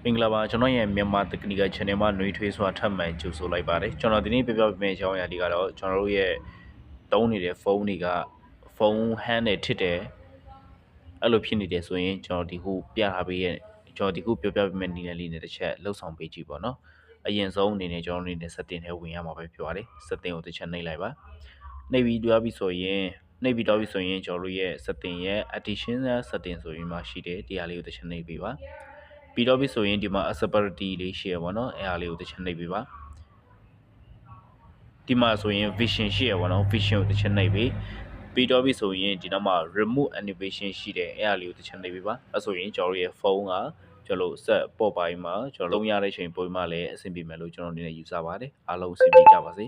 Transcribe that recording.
င်္ဂလာပါကျွန်တော်ရဲ့မြန်မာတက္ကနီက channel မှာနှွေးထွေးစွာထပ်မံကြိုဆိုလိုက်ပါတယ်ကျွန်တော်ဒီနေ့ပြပြပေးမယ့်အကြောင်းအရာတွေကတော့ကျွန်တော်တို့ရဲ့တုံးနေတဲ့ဖုန်းတွေကဖုန်းဟန်းနဲ့ထစ်တယ်အဲ့လိုဖြစ်နေတယ်ဆိုရင်ကျွန်တော်ဒီခုပြထားပေးရဲ့ကျွန်တော်ဒီခုပြပြပေးမယ့်နည်းလမ်းလေးနဲ့တစ်ချက်လှုပ်ဆောင်ပေးကြည့်ပါနော်အရင်ဆုံးအနေနဲ့ကျွန်တော်တို့အနေနဲ့ setting ထဲဝင်ရမှာပဲဖြစ်ပါတယ် setting ကိုတစ်ချက်နှိပ်လိုက်ပါနှိပ်ပြီးသွားပြီဆိုရင်ကျွန်တော်တို့ရဲ့ setting ရဲ့ additional setting ဆိုရင်မှရှိတယ်တရားလေးကိုတစ်ချက်နှိပ်ပေးပါပြီးတော့ပြီဆိုရင်ဒီမှာ accessibility လေးရှိရပါတော့အဲ့အားလေးကိုတစ်ချက်နှိပ်ပေးပါဒီမှာဆိုရင် vision ရှိရပါတော့ vision ကိုတစ်ချက်နှိပ်ပေးပြီးတော့ပြီဆိုရင်ဒီနောက်မှာ remote animation ရှိတယ်အဲ့အားလေးကိုတစ်ချက်နှိပ်ပေးပါအဲ့ဆိုရင်ကျွန်တော်ရဲ့ဖုန်းကကျွန်တော်ဆက်ပေါ်ပိုင်းမှာကျွန်တော်လုံးရတဲ့အချိန်ပုံမှန်လည်းအဆင်ပြေမယ်လို့ကျွန်တော်အနေနဲ့ယူဆပါတယ်အားလုံးအဆင်ပြေကြပါစေ